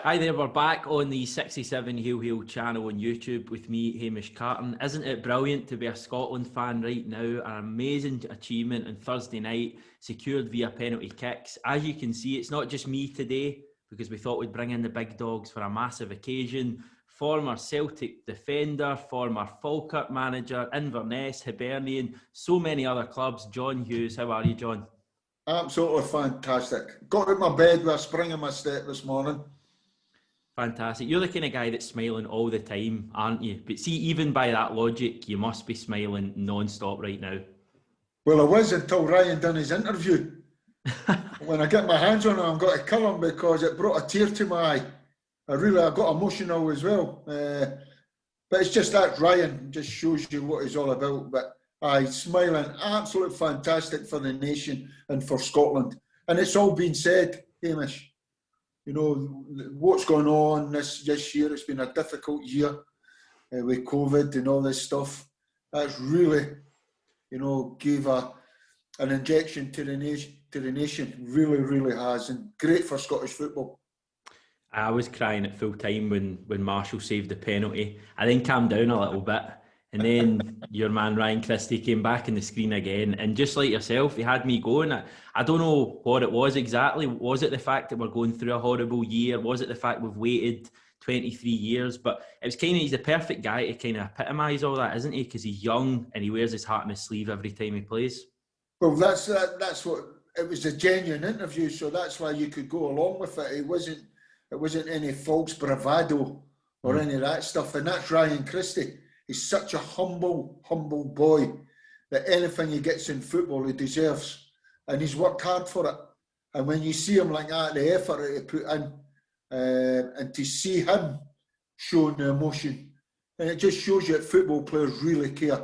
Hi there, we're back on the 67 Heel channel on YouTube with me, Hamish. Isn't it brilliant to be a Scotland fan right now? An amazing achievement on Thursday night, secured via penalty kicks. As you can see, it's not just me today, because we thought we'd bring in the big dogs for a massive occasion. Former Celtic defender, former Falkirk manager, Inverness, Hibernian, so many other clubs. John Hughes, how are you, John? Absolutely fantastic. Got out of my bed with a spring in my step this morning. Fantastic. You're the kind of guy that's smiling all the time, aren't you? But see, even by that logic, you must be smiling non-stop right now. Well, I was until Ryan done his interview. When I get my hands on it, I've got to kill him because it brought a tear to my eye. I got emotional as well. But it's just that Ryan just shows you what he's all about. But smiling, absolutely fantastic for the nation and for Scotland. And it's all been said, Hamish. You know, what's going on this year, it's been a difficult year with COVID and all this stuff. That's really, gave an injection to the nation. Really, really has. And great for Scottish football. I was crying at full time when Marshall saved the penalty. I then calmed down a little bit. And then your man Ryan Christie came back in the screen again. And just like yourself, he had me going. I don't know what it was exactly. Was it the fact that we're going through a horrible year? Was it the fact we've waited 23 years? But it was he's the perfect guy to kind of epitomise all that, isn't he? Because he's young and he wears his heart on his sleeve every time he plays. Well, that's what, it was a genuine interview. So that's why you could go along with it. It wasn't any false bravado or any of that stuff. And that's Ryan Christie. He's such a humble boy that anything he gets in football he deserves. And he's worked hard for it. And when you see him like that, the effort that he put in, and to see him showing the emotion, and it just shows you that football players really care.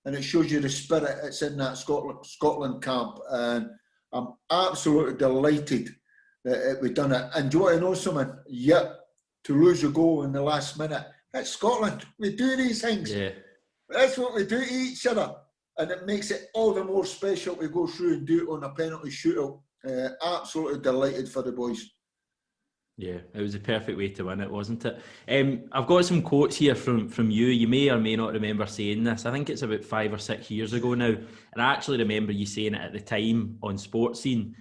And it shows you the spirit that's in that Scotland camp. And I'm absolutely delighted that we've done it. And do you want to know something? Yep, to lose a goal in the last minute. That's Scotland. We do these things. Yeah. That's what we do to each other. And it makes it all the more special to go through and do it on a penalty shootout. Absolutely delighted for the boys. Yeah, it was a perfect way to win it, wasn't it? I've got some quotes here from you. You may or may not remember saying this. I think it's about 5 or 6 years ago now. And I actually remember you saying it at the time on Sports Scene.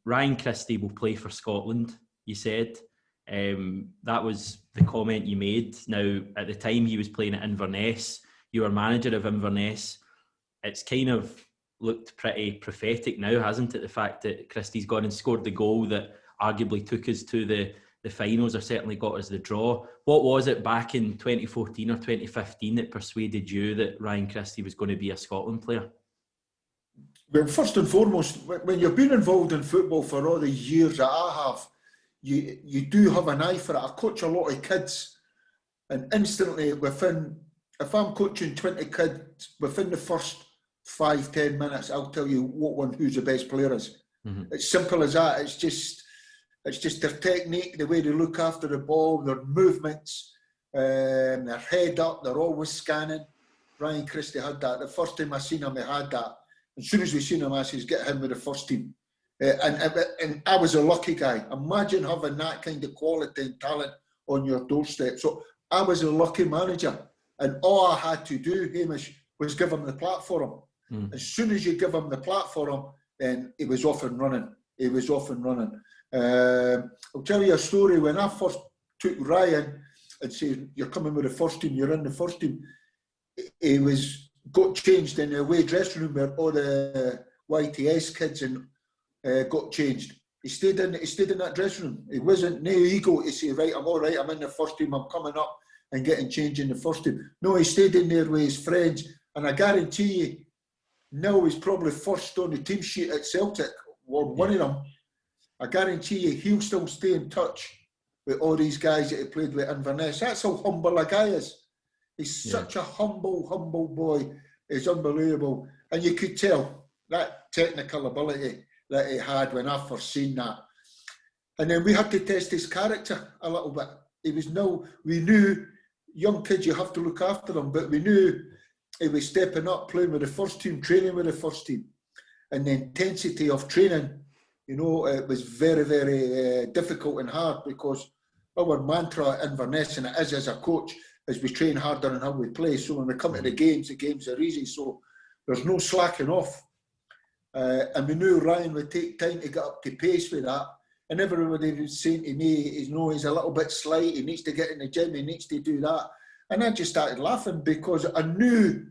Ryan Christie will play for Scotland, you said. That was the comment you made. Now, at the time he was playing at Inverness, you were manager of Inverness. It's kind of looked pretty prophetic now, hasn't it? The fact that Christie's gone and scored the goal that arguably took us to the finals, or certainly got us the draw. What was it back in 2014 or 2015 that persuaded you that Ryan Christie was going to be a Scotland player? Well, first and foremost, when you've been involved in football for all the years that I have, you do have an eye for it. I coach a lot of kids, and instantly if I'm coaching 20 kids, within the first 5-10 minutes, I'll tell you who's the best player is. Mm-hmm. It's simple as that. It's just their technique, the way they look after the ball, their movements, their head up, they're always scanning. Ryan Christie had that. The first time I seen him, he had that. As soon as we seen him, I said, get him with the first team. And I was a lucky guy. Imagine having that kind of quality and talent on your doorstep. So I was a lucky manager. And all I had to do, Hamish, was give him the platform. As soon as you give him the platform, then he was off and running. I'll tell you a story. When I first took Ryan and said, you're coming with the first team, you're in the first team, he got changed in the away dressing room where all the YTS kids got changed. He stayed in that dressing room. It wasn't no ego to say, right, I'm all right, I'm in the first team, I'm coming up and getting changed in the first team. No, he stayed in there with his friends, and I guarantee you, now he's probably first on the team sheet at Celtic, or one of them. I guarantee you, he'll still stay in touch with all these guys that he played with Inverness. That's how humble a guy is. He's such a humble boy. It's unbelievable. And you could tell that technical ability that he had when I first seen that. And then we had to test his character a little bit. We knew young kids, you have to look after them, but we knew he was stepping up, playing with the first team, training with the first team. And the intensity of training, it was very, very difficult and hard, because our mantra at Inverness, and it is as a coach, is we train harder in how we play. So when we come to the games are easy. So there's no slacking off. And we knew Ryan would take time to get up to pace with that. And everybody was saying to me, he's a little bit slight, he needs to get in the gym, he needs to do that. And I just started laughing because I knew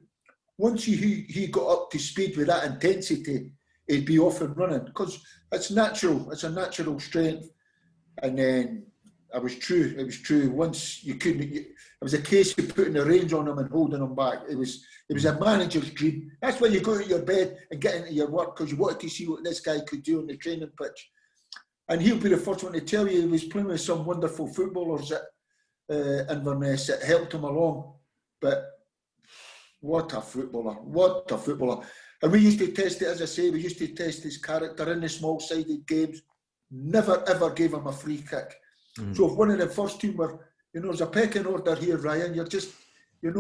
once he got up to speed with that intensity, he'd be off and running. Because it's natural, it's a natural strength. And then it was true. Once you couldn't, it was a case of putting the reins on him and holding him back. It was a manager's dream. That's why you go to your bed and get into your work, because you wanted to see what this guy could do on the training pitch. And he'll be the first one to tell you he was playing with some wonderful footballers at Inverness that helped him along. But what a footballer. And we used to test it, as I say, we used to test his character in the small-sided games. Never, ever gave him a free kick. So if one of the first team were, there's a pecking order here, Ryan, you're just, and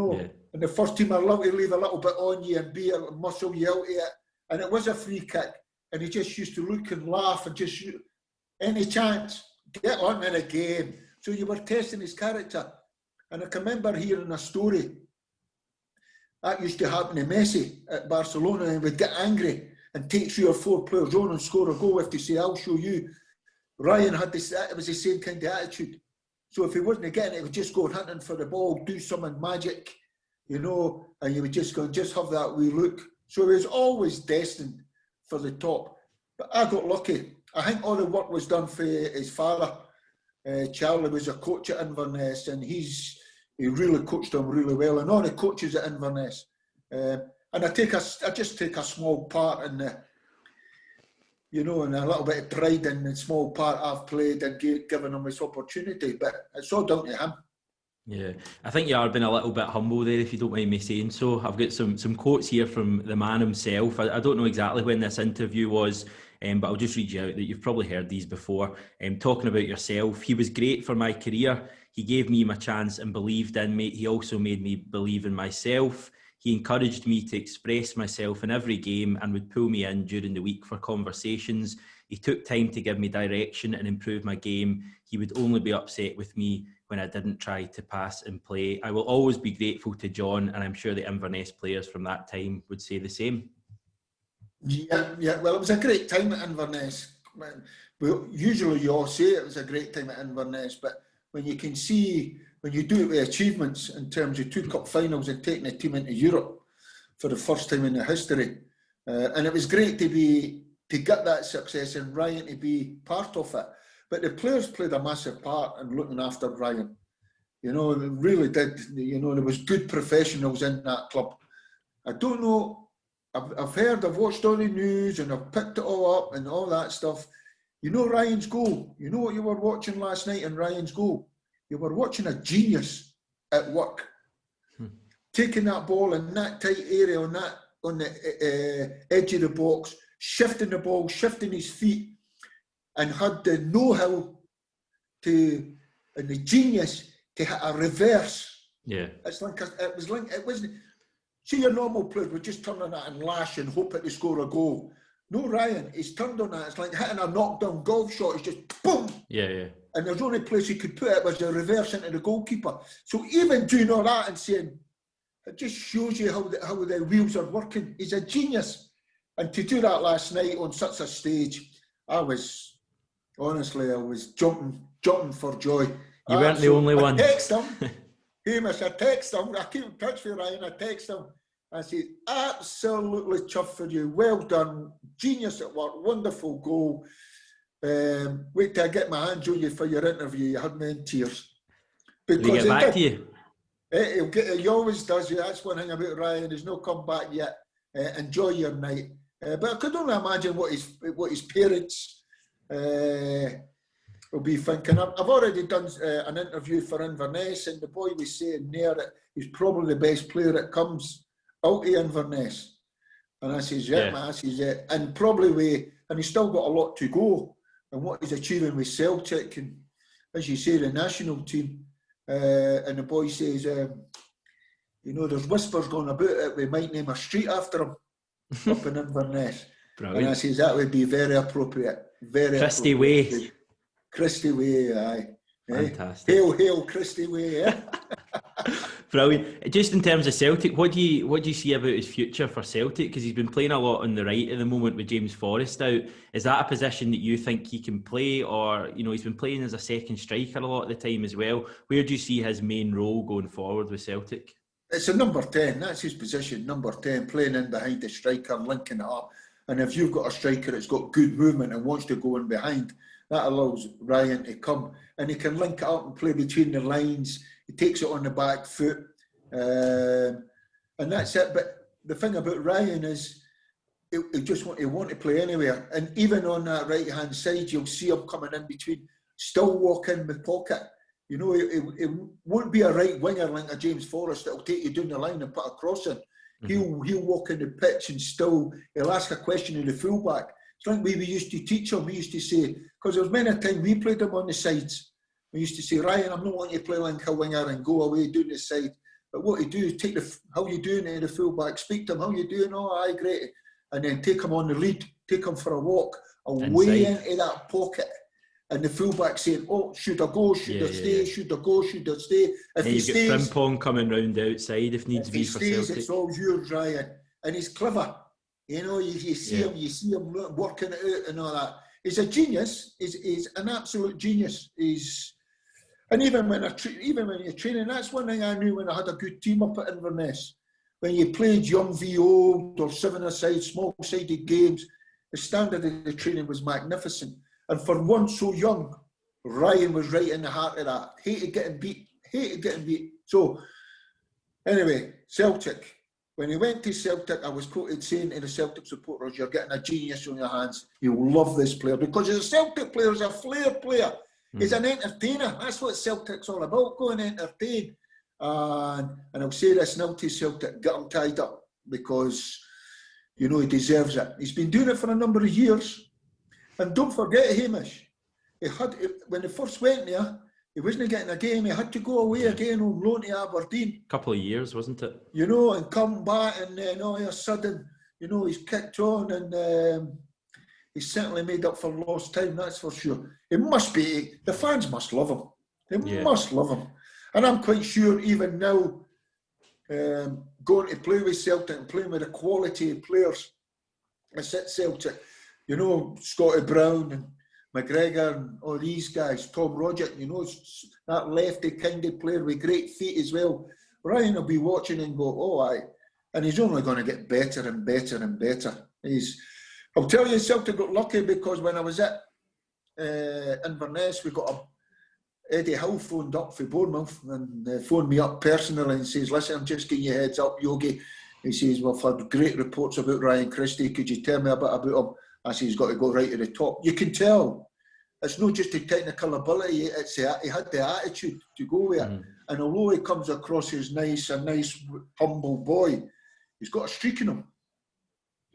the first team are allowed to leave a little bit on you and be able to muscle you out of it. And it was a free kick. And he just used to look and laugh and just, any chance, get on in a game. So you were testing his character. And I can remember hearing a story. That used to happen to Messi at Barcelona, and would get angry and take 3 or 4 players on and score a goal if they say, I'll show you. Ryan had this, it was the same kind of attitude. So if he wasn't getting it, he would just go hunting for the ball, do something magic, and you would just go and just have that wee look. So he was always destined for the top. But I got lucky. I think all the work was done for his father. Charlie was a coach at Inverness, and he really coached him really well, and all the coaches at Inverness. And I just take a small part in the, and a little bit of pride in the small part I've played and given him this opportunity. But it's all down to him. Yeah, I think you are being a little bit humble there, if you don't mind me saying so. I've got some quotes here from the man himself. I don't know exactly when this interview was, but I'll just read you out that you've probably heard these before. Talking about yourself, he was great for my career. He gave me my chance and believed in me. He also made me believe in myself. He encouraged me to express myself in every game and would pull me in during the week for conversations. He took time to give me direction and improve my game. He would only be upset with me when I didn't try to pass and play. I will always be grateful to John, and I'm sure the Inverness players from that time would say the same. Yeah. Well, it was a great time at Inverness. Well, usually you all say it was a great time at Inverness, but when you can see, when you do it with achievements in terms of 2 cup finals and taking a team into Europe for the first time in their history, and it was great to get that success and Ryan to be part of it. But the players played a massive part in looking after Ryan. They really did. There was good professionals in that club. I don't know, I've watched all the news and I've picked it all up and all that stuff. Ryan's goal. You know what you were watching last night in Ryan's goal? You were watching a genius at work. Taking that ball in that tight area on the edge of the box, shifting the ball, shifting his feet, and had the know-how and the genius to hit a reverse. Yeah. It wasn't. See, your normal players would just turn on that and lash and hope that they score a goal. No, Ryan, he's turned on that. It's like hitting a knockdown golf shot. It's just boom. Yeah. And there's only place he could put it was a reverse into the goalkeeper. So even doing all that and saying, it just shows you how the wheels are working. He's a genius. And to do that last night on such a stage, I was jumping for joy. You weren't the only one. I text him, Hamish, I keep in touch with Ryan, I text him. I said, absolutely chuffed for you. Well done. Genius at work. Wonderful goal. Wait till I get my hands on you for your interview. You had me in tears. Did he get back to you? He always does. Yeah, that's one thing about Ryan. He's not come back yet. Enjoy your night. But I could only imagine what his parents will be thinking. I've already done an interview for Inverness, and the boy was saying there that he's probably the best player that comes out of Inverness. And I says, yeah. Man, I says, yeah. And probably and he's still got a lot to go. And what he's achieving with Celtic and, as you say, the national team. And the boy says, there's whispers going about it. We might name a street after him up in Inverness. Brilliant. And I says, that would be very appropriate. Very Christie appropriate. Way. Christie Way, aye. Fantastic. Hail, Christie way, eh? Brilliant. Just in terms of Celtic, what do you see about his future for Celtic? Because he's been playing a lot on the right at the moment with James Forrest out. Is that a position that you think he can play, or he's been playing as a second striker a lot of the time as well? Where do you see his main role going forward with Celtic? It's a number 10. That's his position, number 10, playing in behind the striker, linking it up. And if you've got a striker that's got good movement and wants to go in behind, that allows Ryan to come and he can link it up and play between the lines. He takes it on the back foot, and that's it. But the thing about Ryan is he just want to play anywhere. And even on that right hand side, you'll see him coming in between, still walking with pocket. It won't be a right winger like a James Forrest that'll take you down the line and put a cross in. Mm-hmm. He'll walk in the pitch and still he'll ask a question of the fullback. It's like we used to teach him. We used to say, because there was many a time we played him on the sides. We used to say, Ryan, I'm not wanting you to play like a winger and go away down the side. But what you do is take how you doing to the fullback, speak to him, how you doing? Oh, aye, great. And then take him on the lead, take him for a walk, away into that pocket. And the fullback saying, oh, should I go, should I stay, should I go, should I stay? If he stays, you've got Frimpong coming round the outside if needs be for Celtic. It's all yours, Ryan. And he's clever. You see him working it out and all that. He's a genius. He's an absolute genius. And even when you're training, that's one thing I knew when I had a good team up at Inverness. When you played young v old or 7-a-side, small-sided games, the standard of the training was magnificent. And for one so young, Ryan was right in the heart of that. Hated getting beat. So, anyway, Celtic. When he went to Celtic, I was quoted saying to the Celtic supporters, you're getting a genius on your hands. You'll love this player. Because he's a Celtic player, he's a flair player. He's an entertainer. That's what Celtic's all about, going to entertain. And I'll say this now to Celtic, get him tied up. Because, he deserves it. He's been doing it for a number of years. And don't forget, Hamish, when he first went there, he wasn't getting a game. He had to go away again on loan to Aberdeen. Couple of years, wasn't it? And come back, and then all of a sudden, he's kicked on, and he's certainly made up for lost time. That's for sure. It must be. The fans must love him. They must love him, and I'm quite sure even now, going to play with Celtic and playing with the quality of players that's at Celtic. Scotty Brown and McGregor and all these guys, Tom Rodgett, that lefty kind of player with great feet as well. Ryan will be watching and go, oh, aye. And he's only going to get better and better and better. I'll tell you, Celtic got lucky because when I was at Inverness, we got Eddie Howe phoned up for Bournemouth and phoned me up personally and says, listen, I'm just getting your heads up, Yogi. He says, well, I've had great reports about Ryan Christie. Could you tell me a bit about him? I say he's got to go right to the top. You can tell. It's not just the technical ability, he had the attitude to go with it. And although he comes across as a nice, humble boy, he's got a streak in him.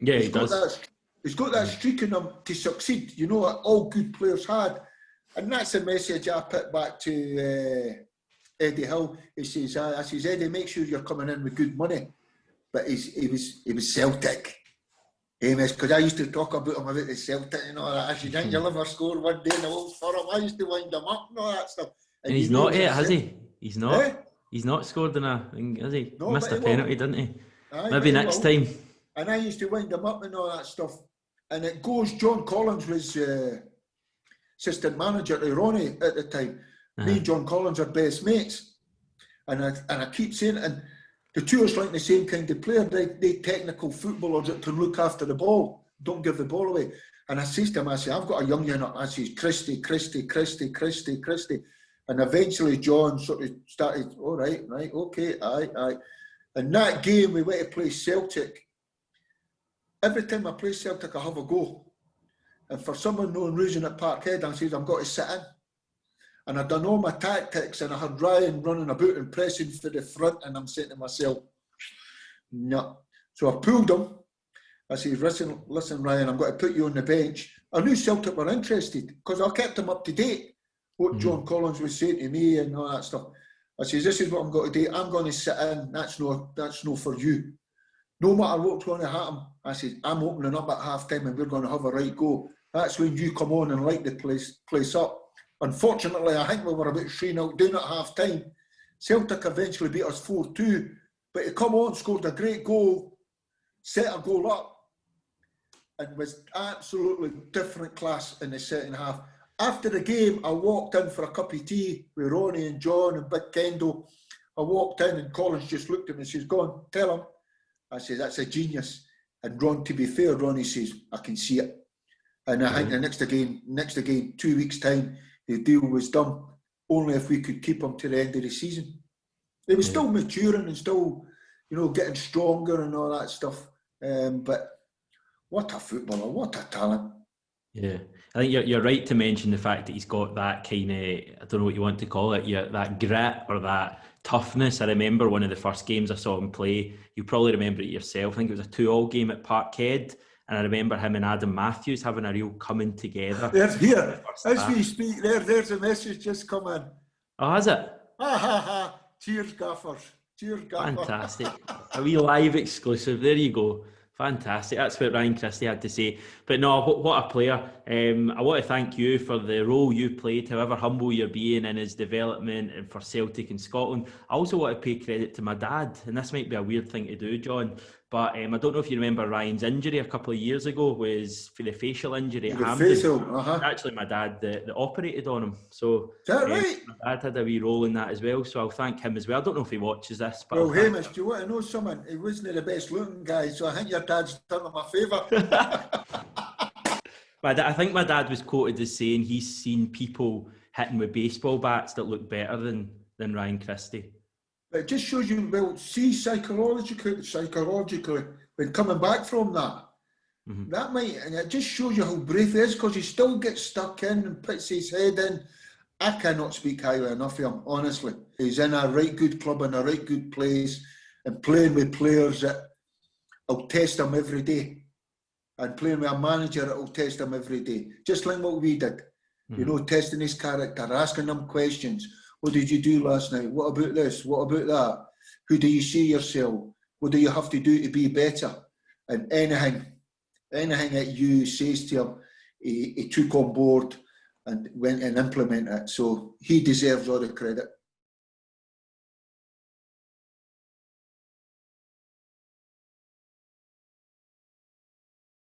Yeah, he does. He's got that streak in him to succeed, all good players had. And that's the message I put back to Eddie Hill. He says, I says, Eddie, make sure you're coming in with good money. But he was Celtic. Because I used to talk about him about the Celtic and all that. I said, didn't you ever score one day in the Old Firm? I used to wind him up and all that stuff. And he's not yet, has he? He's not. Eh? He's not scored in a thing, has he? No, missed a penalty, didn't he? Aye, maybe next time. And I used to wind him up and all that stuff. And it goes, John Collins was assistant manager to Ronnie at the time. Me and John Collins are best mates. And I keep saying it, and the two are like the same kind of player. They technical footballers that can look after the ball, don't give the ball away. And I says to him, I say, I've got a young unit. I says, Christie. And eventually John sort of started, all right, okay, aye. And that game we went to play Celtic. Every time I play Celtic, I have a go. And for some unknown reason at Parkhead, I says, I've got to sit in. And I'd done all my tactics and I had Ryan running about and pressing for the front, and I'm saying to myself, no. So I pulled him. I said, listen, Ryan, I'm going to put you on the bench. I knew Celtic were interested because I kept him up to date, what John Collins was saying to me and all that stuff. I said, this is what I'm going to do. I'm going to sit in. That's no for you. No matter what's going to happen. I said, I'm opening up at half time and we're going to have a right go. That's when you come on and light the place up. Unfortunately, I think we were about 3-0 down at half time. Celtic eventually beat us 4-2, but he come on, scored a great goal, set a goal up, and was absolutely different class in the second half. After the game, I walked in for a cup of tea with Ronnie and John and Big Kendall. I walked in and Collins just looked at me and says, "Go on, tell him." I said, "That's a genius." And Ron, to be fair, Ronnie says, "I can see it." And I think the next again, 2 weeks' time, the deal was done. Only if we could keep him to the end of the season. He was still maturing and still, getting stronger and all that stuff. But what a footballer, what a talent. Yeah, I think you're right to mention the fact that he's got that kind of, I don't know what you want to call it, that grit or that toughness. I remember one of the first games I saw him play. You probably remember it yourself. I think it was a 2-2 game at Parkhead. And I remember him and Adam Matthews having a real coming together. There's here, as we speak, there's a message just come in. Oh, has it? Ha ha ha. Cheers, gaffers. Cheers, gaffers. Fantastic. A wee live exclusive. There you go. Fantastic. That's what Ryan Christie had to say. But no, what a player. I want to thank you for the role you played, however humble you're being in his development and for Celtic and Scotland. I also want to pay credit to my dad, and this might be a weird thing to do, John, but I don't know if you remember Ryan's injury a couple of years ago was for the facial injury at Hampden. Actually, my dad that operated on him. So is that right? My dad had a wee role in that as well, so I'll thank him as well. I don't know if he watches this. But well, Hamish, do you want to know something? He wasn't the best looking guy, so I think your dad's done him a favour. I think my dad was quoted as saying he's seen people hitting with baseball bats that look better than Ryan Christie. But it just shows you, well, see psychologically, when coming back from that, that might, and it just shows you how brave he is, because he still gets stuck in and puts his head in. I cannot speak highly enough of him, honestly. He's in a right good club, in a right good place, and playing with players that will test him every day, and playing with a manager that will test him every day, just like what we did. Testing his character, asking him questions. What did you do last night? What about this? What about that? Who do you see yourself? What do you have to do to be better? And anything that you says to him, he took on board and went and implemented it. So he deserves all the credit.